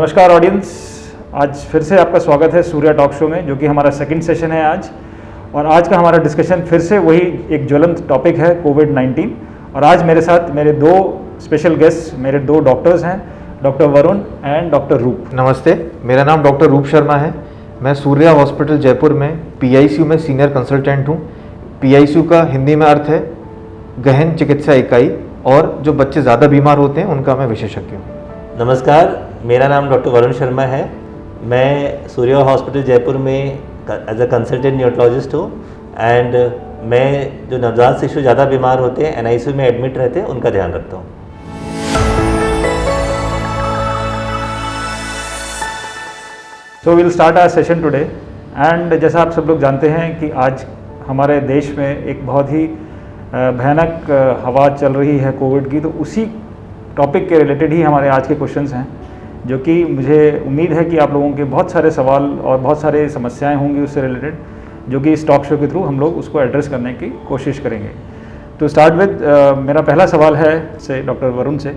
नमस्कार ऑडियंस, आज फिर से आपका स्वागत है सूर्या टॉक शो में, जो कि हमारा सेकंड सेशन है आज। और आज का हमारा डिस्कशन फिर से वही एक ज्वलंत टॉपिक है, कोविड-19। और आज मेरे साथ मेरे दो स्पेशल गेस्ट, मेरे दो डॉक्टर्स हैं, डॉक्टर वरुण एंड डॉक्टर रूप। नमस्ते, मेरा नाम डॉक्टर रूप शर्मा है। मैं सूर्या हॉस्पिटल जयपुर में पीआईसीयू में सीनियर कंसल्टेंट हूँ। पीआईसीयू का हिंदी में अर्थ है गहन चिकित्सा इकाई, और जो बच्चे ज़्यादा बीमार होते हैं उनका मैं विशेषज्ञ हूँ। नमस्कार, मेरा नाम डॉक्टर वरुण शर्मा है। मैं सूर्या हॉस्पिटल जयपुर में एज अ कंसल्टेंट न्यूरोलॉजिस्ट हूँ एंड मैं जो नवजात शिशु ज़्यादा बीमार होते हैं, एनआईसीयू में एडमिट रहते हैं, उनका ध्यान रखता हूँ। So will start our session today. And जैसा आप सब लोग जानते हैं कि आज हमारे देश में एक बहुत ही भयानक हवा चल रही है कोविड की, तो उसी टॉपिक के रिलेटेड ही हमारे आज के क्वेश्चंस हैं, जो कि मुझे उम्मीद है कि आप लोगों के बहुत सारे सवाल और बहुत सारे समस्याएं होंगी उससे रिलेटेड, जो कि इस टॉक शो के थ्रू हम लोग उसको एड्रेस करने की कोशिश करेंगे। तो स्टार्ट विद मेरा पहला सवाल है से डॉक्टर वरुण से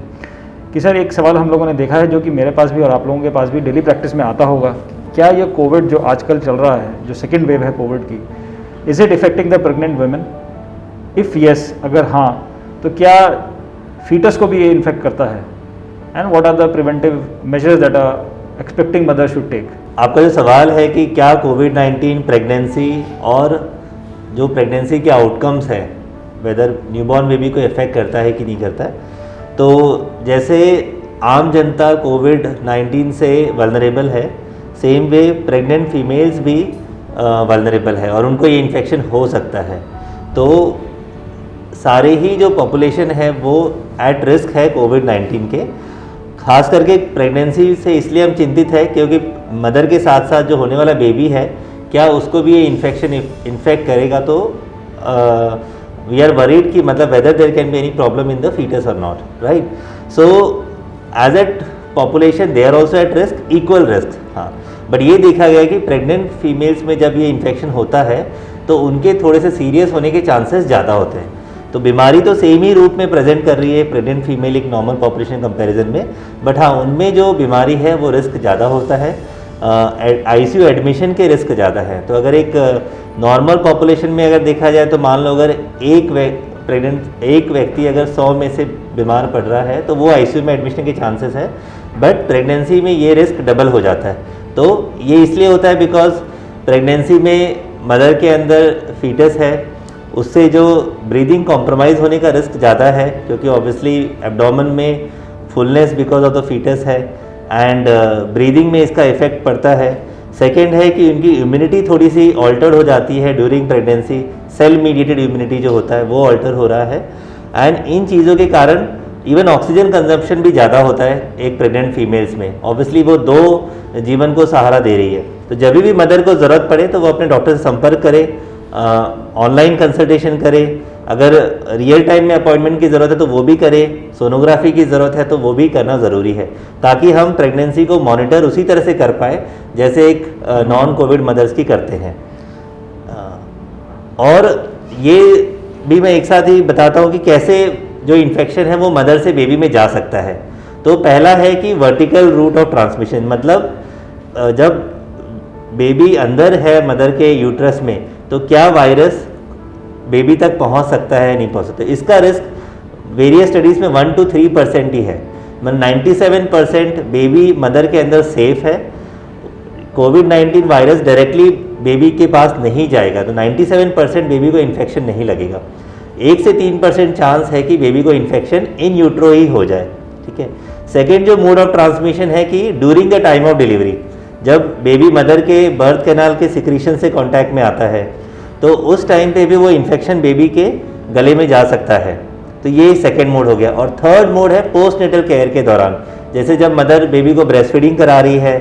कि सर, एक सवाल हम लोगों ने देखा है, जो कि मेरे पास भी और आप लोगों के पास भी डेली प्रैक्टिस में आता होगा। क्या ये कोविड जो आजकल चल रहा है, जो सेकेंड वेव है कोविड की, is it affecting the pregnant women? If yes, अगर हाँ, तो क्या फीटस को भी ये इन्फेक्ट करता है? And what are the preventive measures that a expecting mother should take? आपका जो सवाल है कि क्या कोविड-19 प्रेगनेंसी और जो प्रेगनेंसी के आउटकम्स हैं, वेदर न्यूबॉर्न बेबी को इफेक्ट करता है कि नहीं करता है, तो जैसे आम जनता कोविड-19 से वल्नरेबल है, सेम वे प्रेग्नेंट फीमेल्स भी वल्नरेबल है और उनको ये इन्फेक्शन हो सकता है। तो सारे ही जो पॉपुलेशन है वो एट रिस्क है कोविड-19 के। खास करके प्रेगनेंसी से इसलिए हम चिंतित है क्योंकि मदर के साथ साथ जो होने वाला बेबी है, क्या उसको भी ये इन्फेक्शन इन्फेक्ट करेगा, तो वी आर वरीड कि मतलब whether there can be any problem in the foetus or not, right? So as at population they are also at risk, equal risk. हाँ, बट ये देखा गया कि प्रेग्नेंट फीमेल्स में जब ये इन्फेक्शन होता है तो उनके थोड़े से सीरियस होने के चांसेस ज़्यादा होते हैं। तो बीमारी तो सेम ही रूप में प्रेजेंट कर रही है प्रेग्नेंट फीमेल एक नॉर्मल पॉपुलेशन कंपैरिजन में, बट हाँ, उनमें जो बीमारी है वो रिस्क ज़्यादा होता है। आईसीयू एडमिशन के रिस्क ज़्यादा है। तो अगर एक नॉर्मल पॉपुलेशन में अगर देखा जाए तो मान लो अगर एक व्यक्ति अगर 100 में से बीमार पड़ रहा है तो वो आईसीयू में एडमिशन के चांसेस है, बट प्रेगनेंसी में ये रिस्क डबल हो जाता है। तो ये इसलिए होता है बिकॉज प्रेगनेंसी में मदर के अंदर फीटस है, उससे जो ब्रीदिंग कॉम्प्रोमाइज़ होने का रिस्क ज़्यादा है, क्योंकि ऑब्वियसली एब्डोमेन में fullness because of the foetus है एंड ब्रीदिंग में इसका इफेक्ट पड़ता है। सेकेंड है कि उनकी इम्यूनिटी थोड़ी सी ऑल्टर हो जाती है during pregnancy, cell mediated immunity जो होता है वो ऑल्टर हो रहा है। एंड इन चीज़ों के कारण इवन ऑक्सीजन कंजम्पशन भी ज़्यादा होता है एक प्रेग्नेंट फीमेल्स में। ऑब्वियसली वो दो जीवन को सहारा दे रही है, तो जब भी मदर को ज़रूरत पड़े तो वो अपने डॉक्टर से संपर्क करे, ऑनलाइन कंसल्टेशन करे, अगर रियल टाइम में अपॉइंटमेंट की ज़रूरत है तो वो भी करे, सोनोग्राफी की ज़रूरत है तो वो भी करना ज़रूरी है, ताकि हम प्रेगनेंसी को मॉनिटर उसी तरह से कर पाए जैसे एक नॉन कोविड मदर्स की करते हैं। और ये भी मैं एक साथ ही बताता हूँ कि कैसे जो इन्फेक्शन है वो मदर से बेबी में जा सकता है। तो पहला है कि वर्टिकल रूट ऑफ ट्रांसमिशन, मतलब जब बेबी अंदर है मदर के यूट्रस में तो क्या वायरस बेबी तक पहुंच सकता है, नहीं पहुंच सकता। इसका रिस्क वेरियस स्टडीज़ में 1 to 3% ही है, मतलब 97% बेबी मदर के अंदर सेफ है। कोविड-19 वायरस डायरेक्टली बेबी के पास नहीं जाएगा, तो 97% बेबी को इन्फेक्शन नहीं लगेगा। 1 से 3% चांस है कि बेबी को इन्फेक्शन इन यूट्रो ही हो जाए, ठीक है। सेकेंड जो मोड ऑफ ट्रांसमिशन है कि during the time of delivery, जब बेबी मदर के बर्थ कैनाल के सिक्रीशन से कांटेक्ट में आता है तो उस टाइम पे भी वो इन्फेक्शन बेबी के गले में जा सकता है। तो ये सेकेंड मोड हो गया। और थर्ड मोड है पोस्ट नेटल केयर के दौरान, जैसे जब मदर बेबी को ब्रेस्ट फीडिंग करा रही है,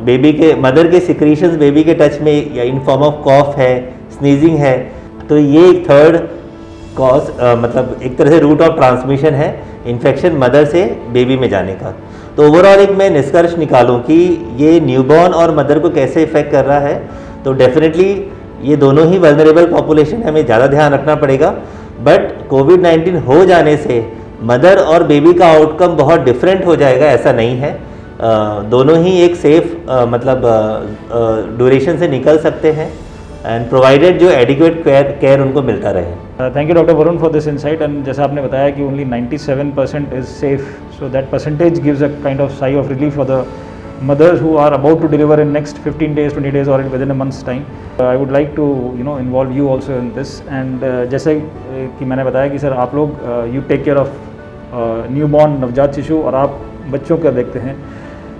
बेबी के मदर के सिक्रीशंस बेबी के टच में या इन फॉर्म ऑफ कॉफ है, स्नीजिंग है, तो ये एक थर्ड कॉज मतलब एक तरह से रूट ऑफ ट्रांसमिशन है इन्फेक्शन मदर से बेबी में जाने का। तो ओवरऑल एक मैं निष्कर्ष निकालूं कि ये न्यूबॉर्न और मदर को कैसे इफेक्ट कर रहा है, तो डेफिनेटली ये दोनों ही वल्नरेबल पॉपुलेशन है, हमें ज़्यादा ध्यान रखना पड़ेगा। बट कोविड-19 हो जाने से मदर और बेबी का आउटकम बहुत डिफरेंट हो जाएगा ऐसा नहीं है। दोनों ही एक सेफ मतलब ड्यूरेशन से निकल सकते हैं एंड प्रोवाइडेड जो एडिक्वेट केयर उनको मिलता रहे। Thank you doctor Varun for this insight. And जैसा आपने बताया कि only 97% is safe, so that percentage gives a kind of sigh of relief for the mothers who are about to deliver in next 15 days, 20 days or within a month's time. I would like to involve you also in this. And जैसे कि मैंने बताया कि sir आप लोग you take care of newborn नवजात शिशु और आप बच्चों का देखते हैं,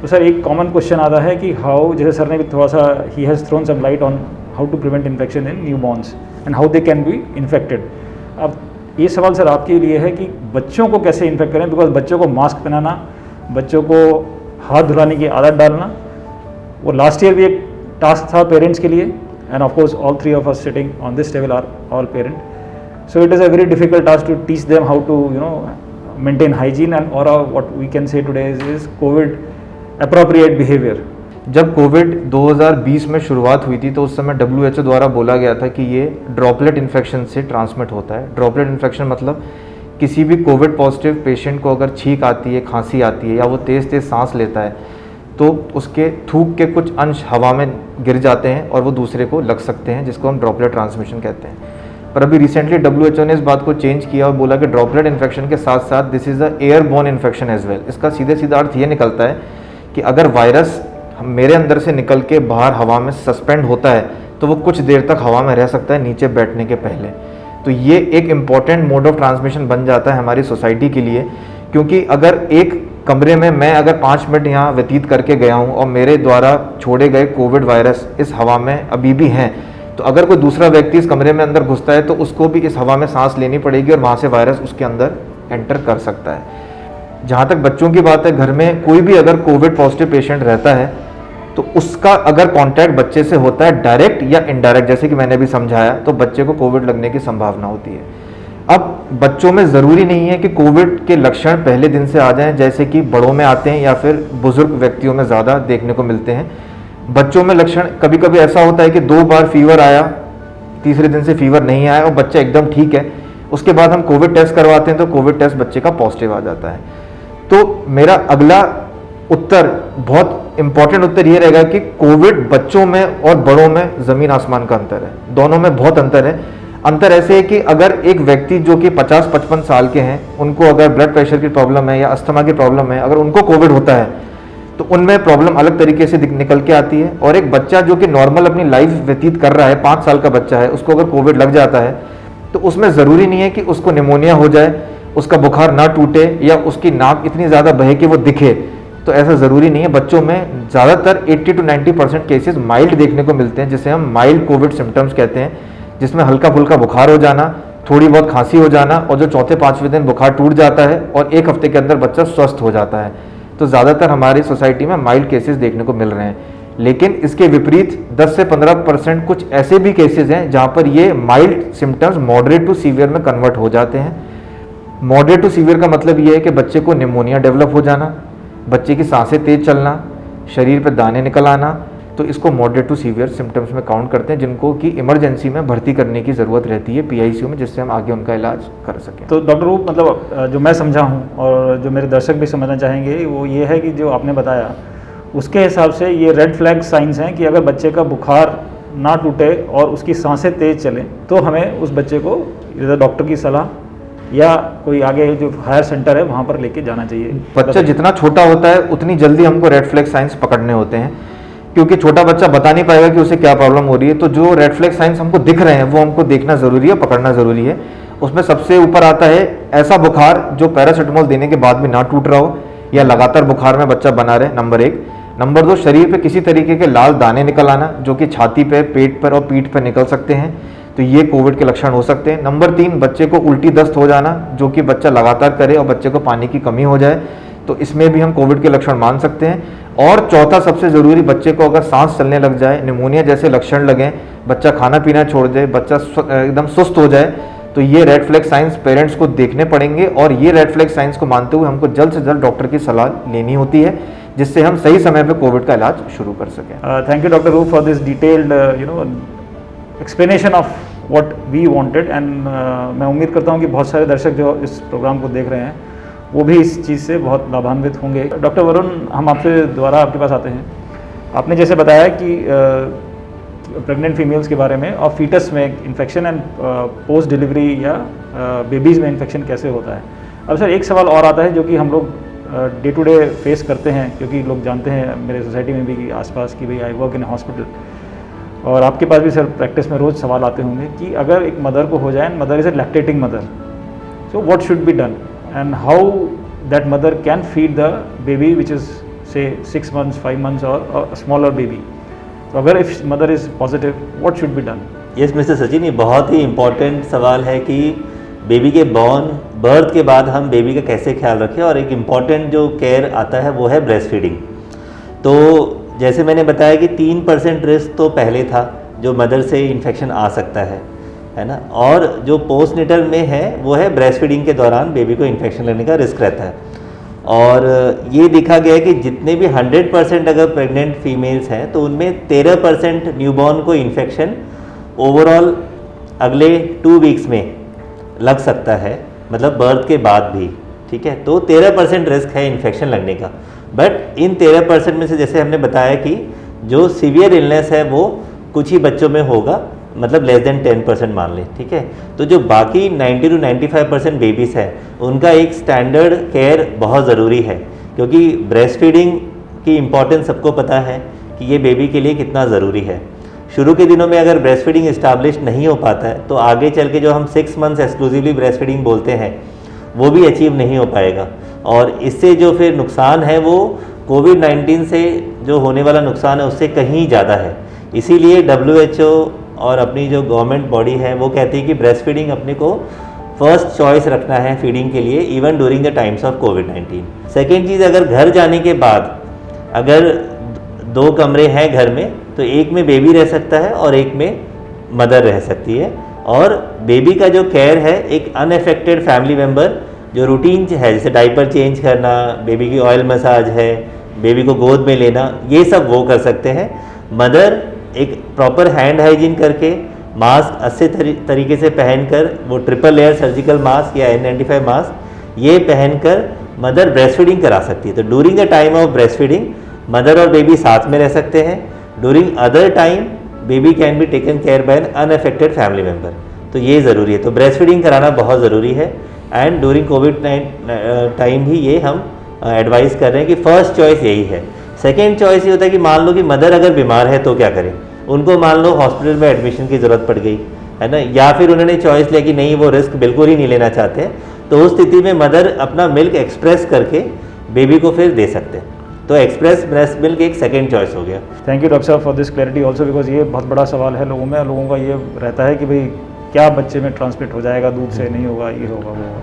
तो सर एक कॉमन क्वेश्चन आता है कि हाउ, जैसे सर ने भी थोड़ा सा ही has thrown some light on how to prevent infection in newborns and how they can be infected. अब ये सवाल सर आपके लिए है कि बच्चों को कैसे इन्फेक्ट करें, बिकॉज बच्चों को मास्क पहनाना, बच्चों को हाथ धुलाने की आदत डालना, वो लास्ट ईयर भी एक टास्क था पेरेंट्स के लिए, and of course all three of us sitting on this table are all parent, so it is a very difficult task to teach them how to maintain hygiene and और what we can say today is COVID appropriate behaviour. जब COVID 2020 में शुरुआत हुई थी तो उस समय WHO द्वारा बोला गया था कि ये ड्रॉपलेट इन्फेक्शन से ट्रांसमिट होता है। ड्रॉपलेट इन्फेक्शन मतलब किसी भी कोविड पॉजिटिव पेशेंट को अगर छींक आती है, खांसी आती है या वो तेज़ तेज़ सांस लेता है तो उसके थूक के कुछ अंश हवा में गिर जाते हैं और वो दूसरे को लग सकते हैं, जिसको हम ड्रॉपलेट ट्रांसमिशन कहते हैं। पर अभी रिसेंटली WHO ने इस बात को चेंज किया और बोला कि ड्रॉपलेट इन्फेक्शन के साथ साथ this is a airborne infection as well. इसका सीधे सीधा अर्थ ये निकलता है कि अगर वायरस मेरे अंदर से निकल के बाहर हवा में सस्पेंड होता है तो वो कुछ देर तक हवा में रह सकता है नीचे बैठने के पहले। तो ये एक इम्पॉर्टेंट मोड ऑफ ट्रांसमिशन बन जाता है हमारी सोसाइटी के लिए, क्योंकि अगर एक कमरे में मैं अगर 5 मिनट यहाँ व्यतीत करके गया हूँ और मेरे द्वारा छोड़े गए कोविड वायरस इस हवा में अभी भी हैं, तो अगर कोई दूसरा व्यक्ति इस कमरे में अंदर घुसता है तो उसको भी इस हवा में सांस लेनी पड़ेगी और वहाँ से वायरस उसके अंदर एंटर कर सकता है। जहाँ तक बच्चों की बात है, घर में कोई भी अगर कोविड पॉजिटिव पेशेंट रहता है तो उसका अगर कांटेक्ट बच्चे से होता है डायरेक्ट या इनडायरेक्ट, जैसे कि मैंने भी समझाया, तो बच्चे को कोविड लगने की संभावना होती है। अब बच्चों में ज़रूरी नहीं है कि कोविड के लक्षण पहले दिन से आ जाएं, जैसे कि बड़ों में आते हैं या फिर बुजुर्ग व्यक्तियों में ज़्यादा देखने को मिलते हैं। बच्चों में लक्षण कभी कभी ऐसा होता है कि 2 बार फीवर आया, तीसरे दिन से फीवर नहीं आया और बच्चा एकदम ठीक है, उसके बाद हम कोविड टेस्ट करवाते हैं तो कोविड टेस्ट बच्चे का पॉजिटिव आ जाता है। तो मेरा अगला उत्तर, बहुत इंपॉर्टेंट उत्तर ये रहेगा कि कोविड बच्चों में और बड़ों में ज़मीन आसमान का अंतर है, दोनों में बहुत अंतर है। अंतर ऐसे है कि अगर एक व्यक्ति जो कि 50-55 साल के हैं, उनको अगर ब्लड प्रेशर की प्रॉब्लम है या अस्थमा की प्रॉब्लम है, अगर उनको कोविड होता है तो उनमें प्रॉब्लम अलग तरीके से निकल के आती है। और एक बच्चा जो कि नॉर्मल अपनी लाइफ व्यतीत कर रहा है, 5 साल का बच्चा है, उसको अगर कोविड लग जाता है तो उसमें ज़रूरी नहीं है कि उसको निमोनिया हो जाए, उसका बुखार ना टूटे या उसकी नाक इतनी ज़्यादा बहे कि वो दिखे, तो ऐसा ज़रूरी नहीं है। बच्चों में ज़्यादातर 80 to 90% केसेस माइल्ड देखने को मिलते हैं, जिसे हम माइल्ड कोविड सिम्टम्स कहते हैं, जिसमें हल्का फुल्का बुखार हो जाना, थोड़ी बहुत खांसी हो जाना और जो चौथे 5वें दिन बुखार टूट जाता है और 1 हफ्ते के अंदर बच्चा स्वस्थ हो जाता है। तो ज़्यादातर हमारी सोसाइटी में माइल्ड केसेस देखने को मिल रहे हैं। लेकिन इसके विपरीत 10 से 15% कुछ ऐसे भी केसेस हैं जहाँ पर ये mild symptoms moderate to severe में कन्वर्ट हो जाते हैं। मॉडरेट टू सीवियर का मतलब ये है कि बच्चे को निमोनिया डेवलप हो जाना, बच्चे की सांसें तेज चलना, शरीर पर दाने निकल आना, तो इसको मॉडरेट टू सीवियर सिम्टम्स में काउंट करते हैं, जिनको कि इमरजेंसी में भर्ती करने की ज़रूरत रहती है PICU में, जिससे हम आगे उनका इलाज कर सकें। तो डॉक्टर रूप, मतलब जो मैं समझा हूँ और जो मेरे दर्शक भी समझना चाहेंगे वो ये है कि जो आपने बताया उसके हिसाब से ये रेड फ्लैग साइंस हैं कि अगर बच्चे का बुखार ना टूटे और उसकी सांसें तेज चलें तो हमें उस बच्चे को डॉक्टर की सलाह या कोई आगे जो हायर सेंटर है वहाँ पर लेके जाना चाहिए। बच्चा जितना छोटा होता है उतनी जल्दी हमको रेड फ्लैग साइंस पकड़ने होते हैं, क्योंकि छोटा बच्चा बता नहीं पाएगा कि उसे क्या प्रॉब्लम हो रही है। तो जो रेड फ्लैग साइंस हमको दिख रहे हैं वो हमको देखना ज़रूरी है, पकड़ना ज़रूरी है। उसमें सबसे ऊपर आता है ऐसा बुखार जो पैरासीटामोल देने के बाद भी ना टूट रहा हो या लगातार बुखार में बच्चा बना रहे, नंबर 1। नंबर 2, शरीर पे किसी तरीके के लाल दाने निकल आना जो कि छाती पे, पेट पर और पीठ पर निकल सकते हैं, तो ये कोविड के लक्षण हो सकते हैं। नंबर 3, बच्चे को उल्टी दस्त हो जाना जो कि बच्चा लगातार करे और बच्चे को पानी की कमी हो जाए, तो इसमें भी हम कोविड के लक्षण मान सकते हैं। और चौथा सबसे ज़रूरी, बच्चे को अगर सांस चलने लग जाए, निमोनिया जैसे लक्षण लगें, बच्चा खाना पीना छोड़ दे, बच्चा एकदम सुस्त हो जाए, तो ये रेड फ्लैग साइंस पेरेंट्स को देखने पड़ेंगे और ये रेड फ्लैग साइंस को मानते हुए हमको जल्द से जल्द डॉक्टर की सलाह लेनी होती है, जिससे हम सही समय पे कोविड का इलाज शुरू कर सकें। Thank you doctor Roop for this detailed explanation of what we wanted and मैं उम्मीद करता हूँ कि बहुत सारे दर्शक जो इस प्रोग्राम को देख रहे हैं वो भी इस चीज़ से बहुत लाभान्वित होंगे। डॉक्टर वरुण, हम आपसे दोबारा आपके पास आते हैं। आपने जैसे बताया कि प्रेग्नेंट फीमेल्स के बारे में और फीटस में इन्फेक्शन एंड पोस्ट डिलीवरी या बेबीज़ में इन्फेक्शन कैसे होता है। अब सर एक सवाल और आता है जो कि हम लोग डे टू डे फेस करते हैं, क्योंकि लोग जानते हैं मेरे सोसाइटी में भी कि आसपास कि भाई आई वर्क इन हॉस्पिटल, और आपके पास भी सर प्रैक्टिस में रोज़ सवाल आते होंगे कि अगर एक मदर को हो जाए, mother is a lactating mother, so what should be done and how that mother can feed the baby which is से 6 months 5 months और स्मॉलर बेबी। तो अगर if mother is positive what should be done. Yes mister Sachin, ये बहुत ही important सवाल है कि baby के बर्थ के बाद हम बेबी का कैसे ख्याल रखें, और एक इम्पॉर्टेंट जो केयर आता है वो है ब्रेस्ट फीडिंग। तो जैसे मैंने बताया कि 3% रिस्क तो पहले था जो मदर से इन्फेक्शन आ सकता है ना, और जो पोस्टनेटल में है वो है ब्रेस्ट फीडिंग के दौरान बेबी को इन्फेक्शन लगने का रिस्क रहता है। और ये देखा गया है कि जितने भी 100% अगर प्रेग्नेंट फीमेल्स हैं तो उनमें 13% न्यूबॉर्न को इन्फेक्शन ओवरऑल अगले 2 वीक्स में लग सकता है, मतलब बर्थ के बाद भी, ठीक है। तो 13% रिस्क है इन्फेक्शन लगने का। बट इन 13% में से जैसे हमने बताया कि जो सीवियर इलनेस है वो कुछ ही बच्चों में होगा, मतलब लेस देन 10% मान लें, ठीक है। तो जो बाकी 90 to 95% बेबीज़ हैं उनका एक स्टैंडर्ड केयर बहुत ज़रूरी है, क्योंकि ब्रेस्ट फीडिंग की इम्पॉर्टेंस सबको पता है कि ये बेबी के लिए कितना ज़रूरी है। शुरू के दिनों में अगर ब्रेस्ट फीडिंग इस्टेब्लिश नहीं हो पाता है तो आगे चल के जो हम 6 months एक्सक्लूसिवली ब्रेस्ट फीडिंग बोलते हैं वो भी अचीव नहीं हो पाएगा, और इससे जो फिर नुकसान है वो कोविड-19 से जो होने वाला नुकसान है उससे कहीं ज़्यादा है। इसीलिए WHO और अपनी जो गवर्नमेंट बॉडी है वो कहती है कि ब्रेस्ट फीडिंग अपने को फर्स्ट चॉइस रखना है फीडिंग के लिए, even during the times of कोविड-19। सेकेंड चीज़, अगर घर जाने के बाद अगर 2 कमरे हैं घर में तो एक में बेबी रह सकता है और एक में मदर रह सकती है, और बेबी का जो केयर है एक अनअफेक्टेड फैमिली मेम्बर जो रूटीन है, जैसे डाइपर चेंज करना, बेबी की ऑयल मसाज है, बेबी को गोद में लेना, ये सब वो कर सकते हैं। मदर एक प्रॉपर हैंड हाइजीन करके मास्क अच्छे तरीके से पहनकर, वो ट्रिपल लेयर सर्जिकल मास्क या N95 मास्क ये पहनकर मदर ब्रेस्ट फीडिंग करा सकती है। तो during the time of breast feeding mother और बेबी साथ में रह सकते हैं। During other time baby can be taken care by an unaffected family member. तो ये ज़रूरी है, तो ब्रेस्ट फीडिंग कराना बहुत ज़रूरी है। एंड ड्यूरिंग कोविड टाइम भी ये हम एडवाइस कर रहे हैं कि फर्स्ट चॉइस यही है। सेकेंड चॉइस ये होता है कि मान लो कि मदर अगर बीमार है तो क्या करें, उनको मान लो हॉस्पिटल में एडमिशन की ज़रूरत पड़ गई है ना, या फिर उन्होंने चॉइस लिया कि नहीं वो रिस्क बिल्कुल ही नहीं लेना चाहते, तो उस स्थिति में मदर अपना मिल्क एक्सप्रेस करके बेबी को फिर दे सकते हैं। तो एक्सप्रेस ब्रेस्ट मिल्क एक सेकेंड चॉइस हो गया। थैंक यू डॉक्टर साहब for this clarity also, because ये बहुत बड़ा सवाल है लोगों में। लोगों का ये रहता है कि भाई क्या बच्चे में ट्रांसमिट हो जाएगा, दूध से नहीं होगा, ये होगा वो होगा।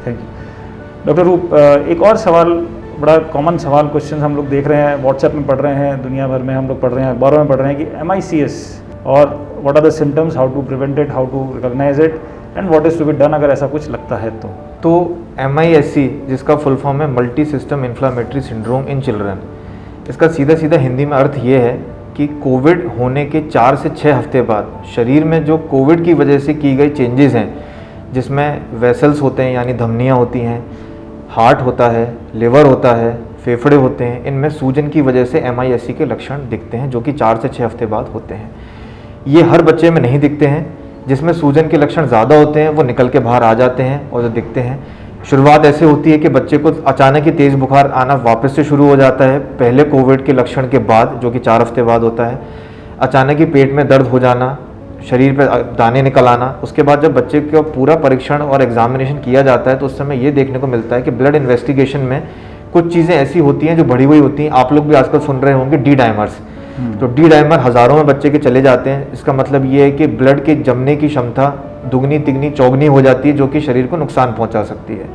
थैंक यू डॉक्टर रूप। एक और सवाल, बड़ा कॉमन सवाल, क्वेश्चन हम लोग देख रहे हैं, व्हाट्सएप में पढ़ रहे हैं, दुनिया भर में हम लोग पढ़ रहे हैं, अखबारों में पढ़ रहे हैं कि MICS और what are the symptoms, how to prevent it, how to recognise it and what is to be done अगर ऐसा कुछ लगता है तो MISC जिसका फुल फॉर्म है multi system inflammatory syndrome in children, इसका सीधा सीधा हिंदी में अर्थ ये है कि कोविड होने के 4 से 6 हफ्ते बाद शरीर में जो कोविड की वजह से की गई चेंजेस हैं, जिसमें वेसल्स होते हैं यानी धमनियाँ होती हैं, हार्ट होता है, लिवर होता है, फेफड़े होते हैं, इनमें सूजन की वजह से MISC के लक्षण दिखते हैं जो कि 4 से 6 हफ्ते बाद होते हैं। ये हर बच्चे में नहीं दिखते हैं, जिसमें सूजन के लक्षण ज़्यादा होते हैं वो निकल के बाहर आ जाते हैं, और जो दिखते हैं शुरुआत ऐसे होती है कि बच्चे को अचानक ही तेज़ बुखार आना वापस से शुरू हो जाता है, पहले कोविड के लक्षण के बाद जो कि 4 हफ्ते बाद होता है। अचानक ही पेट में दर्द हो जाना, शरीर पे दाने निकल आना। उसके बाद जब बच्चे का पूरा परीक्षण और एग्जामिनेशन किया जाता है तो उस समय ये देखने को मिलता है कि ब्लड इन्वेस्टिगेशन में कुछ चीज़ें ऐसी होती हैं जो बढ़ी हुई होती हैं। आप लोग भी आजकल सुन रहे होंगे डी डाइमर्स, तो डी डाइमर हज़ारों में बच्चे के चले जाते हैं। इसका मतलब ये है कि ब्लड के जमने की क्षमता दुगनी तिगनी चौगनी हो जाती है, जो कि शरीर को नुकसान पहुंचा सकती है।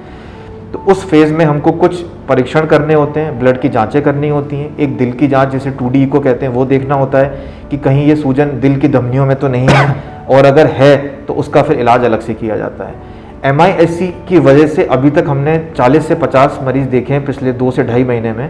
तो उस फेज़ में हमको कुछ परीक्षण करने होते हैं, ब्लड की जांचें करनी होती हैं। एक दिल की जांच जिसे 2D को कहते हैं वो देखना होता है कि कहीं ये सूजन दिल की धमनियों में तो नहीं है, और अगर है तो उसका फिर इलाज अलग से किया जाता है। MISC की वजह से अभी तक हमने 40 से 50 मरीज़ देखे हैं पिछले 2 से ढाई महीने में,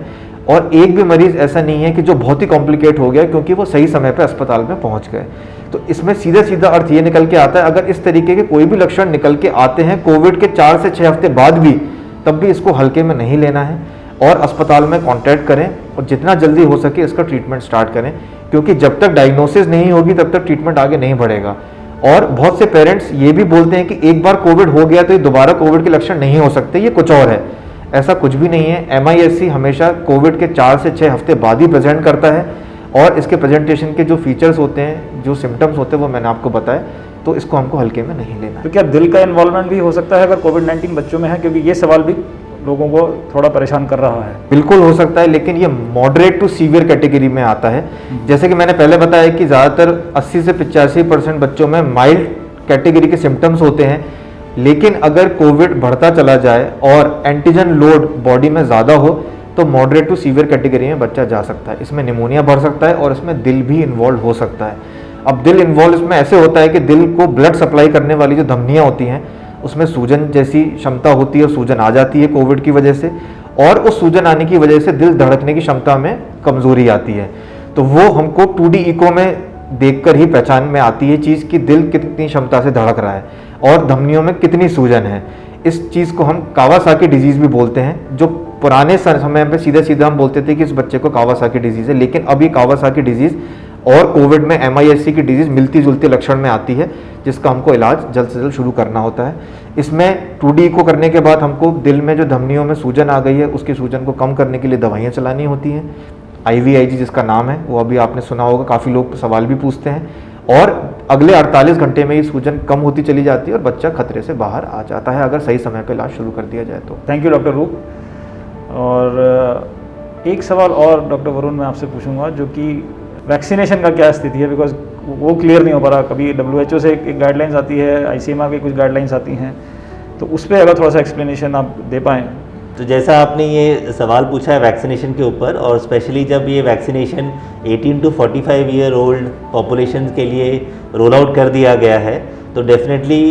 और एक भी मरीज़ ऐसा नहीं है कि जो बहुत ही कॉम्प्लिकेट हो गया, क्योंकि वो सही समय पर अस्पताल में पहुंच गए। तो इसमें सीधा सीधा अर्थ ये निकल के आता है, अगर इस तरीके के कोई भी लक्षण निकल के आते हैं कोविड के 4 से 6 हफ्ते बाद भी, तब भी इसको हल्के में नहीं लेना है और अस्पताल में कांटेक्ट करें और जितना जल्दी हो सके इसका ट्रीटमेंट स्टार्ट करें, क्योंकि जब तक डायग्नोसिस नहीं होगी तब तक ट्रीटमेंट आगे नहीं बढ़ेगा। और बहुत से पेरेंट्स ये भी बोलते हैं कि एक बार कोविड हो गया तो ये दोबारा कोविड के लक्षण नहीं हो सकते, ये कुछ और है। ऐसा कुछ भी नहीं है। MIS-C हमेशा कोविड के 4 से 6 हफ्ते बाद ही प्रेजेंट करता है और इसके प्रेजेंटेशन के जो फीचर्स होते हैं, जो सिम्टम्स होते हैं, वो मैंने आपको बताया, तो इसको हमको हल्के में नहीं लेना। तो क्या दिल का इन्वॉल्वमेंट भी हो सकता है अगर कोविड-19 बच्चों में है, क्योंकि ये सवाल भी लोगों को थोड़ा परेशान कर रहा है? बिल्कुल हो सकता है, लेकिन ये मॉडरेट टू सीवियर कैटेगरी में आता है। जैसे कि मैंने पहले बताया कि ज़्यादातर 80 से 85% बच्चों में माइल्ड कैटेगरी के सिम्टम्स होते हैं, लेकिन अगर कोविड बढ़ता चला जाए और एंटीजन लोड बॉडी में ज़्यादा हो तो मॉडरेट टू सीवियर कैटेगरी में बच्चा जा सकता है। इसमें निमोनिया बढ़ सकता है और इसमें दिल भी इन्वॉल्व हो सकता है। अब दिल इन्वॉल्व इसमें ऐसे होता है कि दिल को ब्लड सप्लाई करने वाली जो धमनियाँ होती हैं उसमें सूजन जैसी क्षमता होती है और सूजन आ जाती है कोविड की वजह से, और उस सूजन आने की वजह से दिल धड़कने की क्षमता में कमजोरी आती है। तो वो हमको 2D इको में देखकर ही पहचान में आती है चीज़ कि दिल कितनी क्षमता से धड़क रहा है और धमनियों में कितनी सूजन है। इस चीज़ को हम कावासाकी डिजीज़ भी बोलते हैं। जो पुराने समय में सीधे सीधे हम बोलते थे कि इस बच्चे को कावासाकी डिजीज़ है, लेकिन अब ये कावासाकी डिजीज़ और कोविड में MIS-C की डिजीज़ मिलती जुलती लक्षण में आती है, जिसका हमको इलाज जल्द से जल्द शुरू करना होता है। इसमें 2D इको करने के बाद हमको दिल में जो धमनियों में सूजन आ गई है उसकी सूजन को कम करने के लिए दवाइयाँ चलानी होती हैं। IVIG जिसका नाम है, वो अभी आपने सुना होगा, काफ़ी लोग सवाल भी पूछते हैं, और अगले 48 घंटे में ये सूजन कम होती चली जाती है और बच्चा खतरे से बाहर आ जाता है अगर सही समय पर इलाज शुरू कर दिया जाए तो। थैंक यू डॉक्टर रूप। और एक सवाल और डॉक्टर वरुण मैं आपसे पूछूंगा, जो कि वैक्सीनेशन का क्या स्थिति है, बिकॉज वो क्लियर नहीं हो पा रहा। कभी WHO से एक गाइडलाइंस आती है, ICMR की कुछ गाइडलाइंस आती हैं, तो उस पर अगर थोड़ा सा एक्सप्लेनेशन आप दे पाएँ। तो जैसा आपने ये सवाल पूछा है वैक्सीनेशन के ऊपर, और स्पेशली जब ये vaccination 18 to 45 year old population के लिए रोल आउट कर दिया गया है, तो डेफिनेटली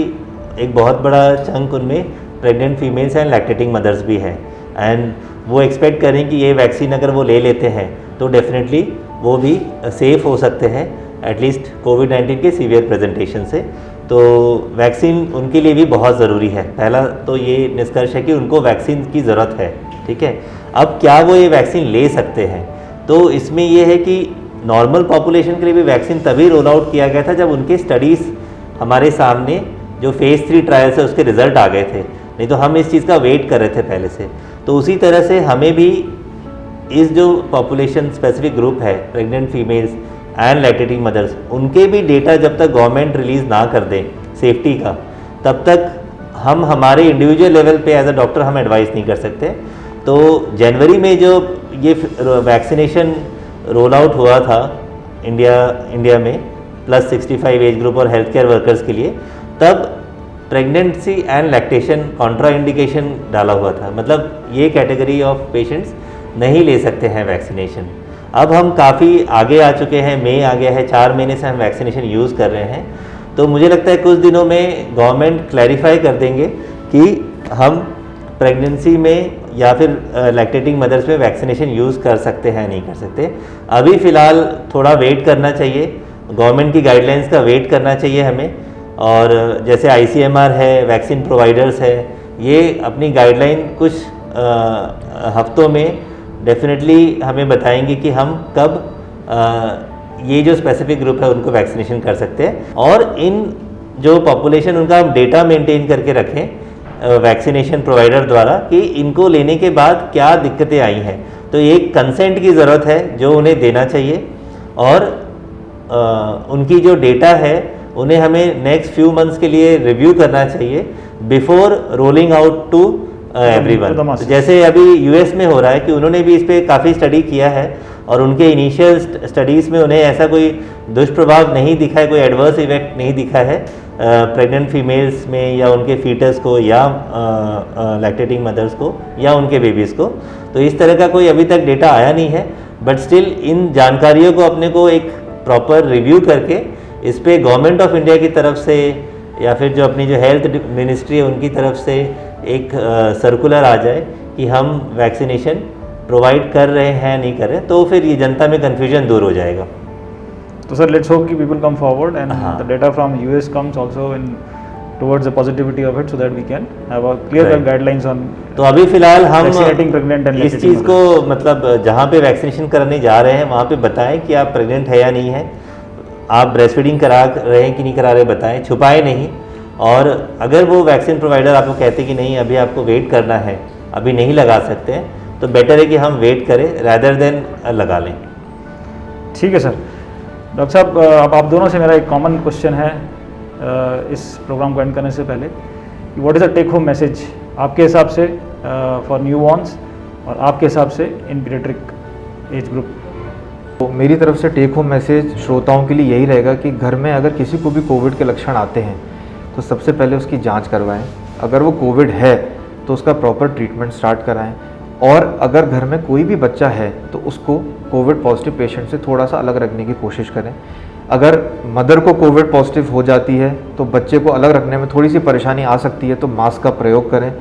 एक बहुत बड़ा चंक उनमें pregnant females and lactating mothers भी हैं, एंड वो एक्सपेक्ट करें कि ये वैक्सीन अगर वो ले लेते हैं तो डेफिनेटली वो भी सेफ़ हो सकते हैं एटलीस्ट कोविड-19 के सीवियर प्रेजेंटेशन से। तो वैक्सीन उनके लिए भी बहुत ज़रूरी है। पहला तो ये निष्कर्ष है कि उनको वैक्सीन की ज़रूरत है, ठीक है। अब क्या वो ये वैक्सीन ले सकते हैं, तो इसमें ये है कि नॉर्मल पॉपुलेशन के लिए भी वैक्सीन तभी रोल आउट किया गया था जब उनके स्टडीज़ हमारे सामने जो फेज़ 3 ट्रायल्स है उसके रिज़ल्ट आ गए थे, नहीं तो हम इस चीज़ का वेट कर रहे थे पहले से। तो उसी तरह से हमें भी इस जो पॉपुलेशन स्पेसिफिक ग्रुप है, pregnant females and lactating mothers, उनके भी डेटा जब तक गवर्नमेंट रिलीज़ ना कर दें सेफ्टी का, तब तक हम हमारे इंडिविजुअल लेवल पे एज अ डॉक्टर हम एडवाइस नहीं कर सकते। तो जनवरी में जो ये वैक्सीनेशन रोल आउट हुआ था इंडिया में +65 एज ग्रुप और हेल्थ केयर वर्कर्स के लिए, तब pregnancy and lactation Contra indication डाला हुआ था, मतलब ये कैटेगरी ऑफ पेशेंट्स नहीं ले सकते हैं वैक्सीनेशन। अब हम काफ़ी आगे आ चुके हैं, मई आ गया है, 4 महीने से हम वैक्सीनेशन यूज़ कर रहे हैं, तो मुझे लगता है कुछ दिनों में गवर्नमेंट क्लैरिफाई कर देंगे कि हम प्रेगनेंसी में या फिर लैक्टेटिंग मदर्स में वैक्सीनेशन यूज़ कर सकते हैं नहीं कर सकते। अभी फ़िलहाल थोड़ा वेट करना चाहिए, गवर्नमेंट की गाइडलाइंस का वेट करना चाहिए हमें, और जैसे ICMR है, वैक्सीन प्रोवाइडर्स है, ये अपनी गाइडलाइन कुछ हफ्तों में डेफिनेटली हमें बताएंगे कि हम कब ये जो स्पेसिफिक ग्रुप है उनको वैक्सीनेशन कर सकते हैं, और इन जो पॉपुलेशन उनका हम डेटा मेंटेन करके रखें वैक्सीनेशन प्रोवाइडर द्वारा कि इनको लेने के बाद क्या दिक्कतें आई हैं। तो एक कंसेंट की ज़रूरत है जो उन्हें देना चाहिए, और उनकी जो डेटा है उन्हें हमें नेक्स्ट फ्यू मंथ्स के लिए रिव्यू करना चाहिए before rolling out to everyone. जैसे अभी US में हो रहा है कि उन्होंने भी इस पर काफ़ी स्टडी किया है, और उनके इनिशियल स्टडीज़ में उन्हें ऐसा कोई दुष्प्रभाव नहीं दिखा है, कोई एडवर्स इफेक्ट नहीं दिखा है प्रेग्नेंट फीमेल्स में या उनके फीटस को या लैक्टेटिंग मदर्स को या उनके बेबीज़ को। तो इस तरह का कोई अभी तक डेटा आया नहीं है, बट स्टिल इन जानकारियों को अपने को एक प्रॉपर रिव्यू करके इस पर गवर्नमेंट ऑफ इंडिया की तरफ से या फिर जो अपनी जो हेल्थ मिनिस्ट्री है उनकी तरफ से एक सर्कुलर आ जाए कि हम वैक्सीनेशन प्रोवाइड कर रहे हैं नहीं कर रहे, तो फिर ये जनता में कन्फ्यूजन दूर हो जाएगा। तो सर लेट्स होप कि people come forward and the data from US comes also in towards the positivity of it, so that we can have a clear Right. guidelines on तो अभी फिलहाल हम vaccinating pregnant and इस lactating चीज़ को मतलब जहाँ पे वैक्सीनेशन कराने जा रहे हैं वहाँ पे बताएं कि आप प्रेग्नेंट है या नहीं है, आप ब्रेस्ट फीडिंग करा रहे हैं कि नहीं करा रहे, बताएं, छुपाएं नहीं। और अगर वो वैक्सीन प्रोवाइडर आपको कहते कि नहीं अभी आपको वेट करना है, अभी नहीं लगा सकते हैं, तो बेटर है कि हम वेट करें रैदर देन लगा लें। ठीक है सर। डॉक्टर साहब, अब आप दोनों से मेरा एक कॉमन क्वेश्चन है इस प्रोग्राम को एंड करने से पहले, कि what is the take home message आपके हिसाब से फॉर न्यूबॉर्न्स और आपके हिसाब से इन पीडियाट्रिक एज ग्रुप? तो मेरी तरफ से टेक होम मैसेज श्रोताओं के लिए यही रहेगा कि घर में अगर किसी को भी कोविड के लक्षण आते हैं तो सबसे पहले उसकी जांच करवाएं। अगर वो कोविड है तो उसका प्रॉपर ट्रीटमेंट स्टार्ट कराएं, और अगर घर में कोई भी बच्चा है तो उसको कोविड पॉजिटिव पेशेंट से थोड़ा सा अलग रखने की कोशिश करें। अगर मदर को कोविड पॉजिटिव हो जाती है तो बच्चे को अलग रखने में थोड़ी सी परेशानी आ सकती है, तो मास्क का प्रयोग करें।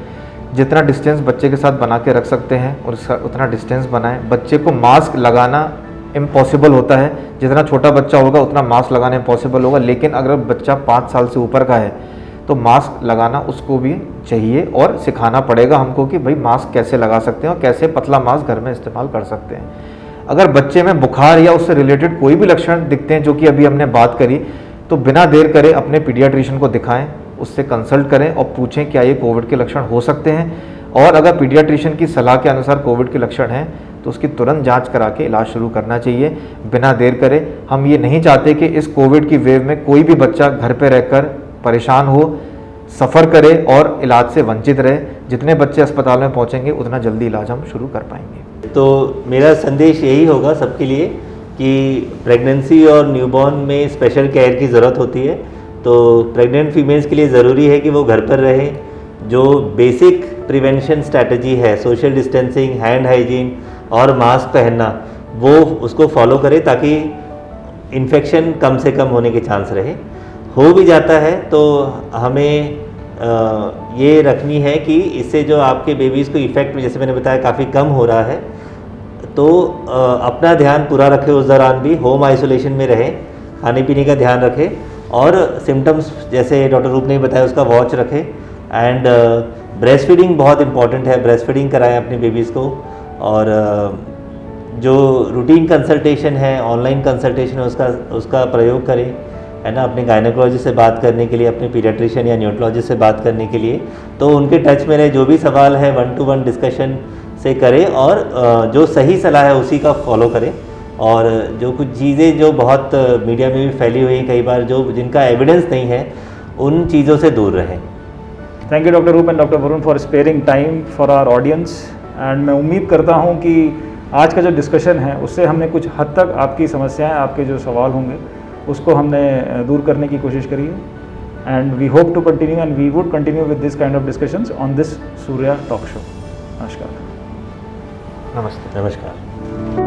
जितना डिस्टेंस बच्चे के साथ बना के रख सकते हैं और उसका उतना डिस्टेंस बनाएं। बच्चे को मास्क लगाना इम्पॉसिबल होता है, जितना छोटा बच्चा होगा उतना मास्क लगाना इम्पॉसिबल होगा, लेकिन अगर बच्चा 5 साल से ऊपर का है तो मास्क लगाना उसको भी चाहिए और सिखाना पड़ेगा हमको कि भाई मास्क कैसे लगा सकते हैं और कैसे पतला मास्क घर में इस्तेमाल कर सकते हैं। अगर बच्चे में बुखार या उससे रिलेटेड कोई भी लक्षण दिखते हैं जो कि अभी हमने बात करी, तो बिना देर करे अपने पीडियाट्रिशियन को दिखाएं, उससे कंसल्ट करें और पूछें क्या ये कोविड के लक्षण हो सकते हैं, और अगर पीडियाट्रिशियन की सलाह के अनुसार कोविड के लक्षण हैं तो उसकी तुरंत जांच करा के इलाज शुरू करना चाहिए बिना देर करे। हम ये नहीं चाहते कि इस कोविड की वेव में कोई भी बच्चा घर पे रहकर परेशान हो, सफ़र करे और इलाज से वंचित रहे। जितने बच्चे अस्पताल में पहुंचेंगे उतना जल्दी इलाज हम शुरू कर पाएंगे। तो मेरा संदेश यही होगा सबके लिए कि प्रेगनेंसी और न्यूबॉर्न में स्पेशल केयर की ज़रूरत होती है। तो प्रेग्नेंट फीमेल्स के लिए ज़रूरी है कि वो घर पर रहें। जो बेसिक प्रिवेंशन स्ट्रैटेजी है, सोशल डिस्टेंसिंग, हैंड हाइजीन और मास्क पहनना, वो उसको फॉलो करें ताकि इन्फेक्शन कम से कम होने के चांस रहे। हो भी जाता है तो हमें ये रखनी है कि इससे जो आपके बेबीज़ को इफ़ेक्ट, जैसे मैंने बताया, काफ़ी कम हो रहा है, तो अपना ध्यान पूरा रखें। उस दौरान भी होम आइसोलेशन में रहें, खाने पीने का ध्यान रखें और सिम्टम्स जैसे डॉक्टर रूप ने बताया उसका वॉच रखें। एंड ब्रेस्ट फीडिंग बहुत इंपॉर्टेंट है, ब्रेस्ट फीडिंग कराएं अपने बेबीज़ को। और जो रूटीन कंसल्टेशन है, ऑनलाइन कंसल्टेशन है, उसका प्रयोग करें, है ना, अपने गायनेकोलॉजिस्ट से बात करने के लिए, अपने पीडियाट्रिशियन या न्यूरोलॉजिस्ट से बात करने के लिए। तो उनके टच में रहे, जो भी सवाल है 1-to-1 डिस्कशन से करें और जो सही सलाह है उसी का फॉलो करें। और जो कुछ चीज़ें जो बहुत मीडिया में भी फैली हुई हैं कई बार, जो जिनका एविडेंस नहीं है, उन चीज़ों से दूर रहें। Thank you doctor Roop and doctor Varun for sparing time for our audience. And मैं उम्मीद करता हूं कि आज का जो डिस्कशन है उससे हमने कुछ हद तक आपकी समस्याएं, आपके जो सवाल होंगे उसको हमने दूर करने की कोशिश करी है। And we hope to continue and we would continue with this kind of discussions on this Surya talk show. नमस्कार। नमस्ते। नमस्कार।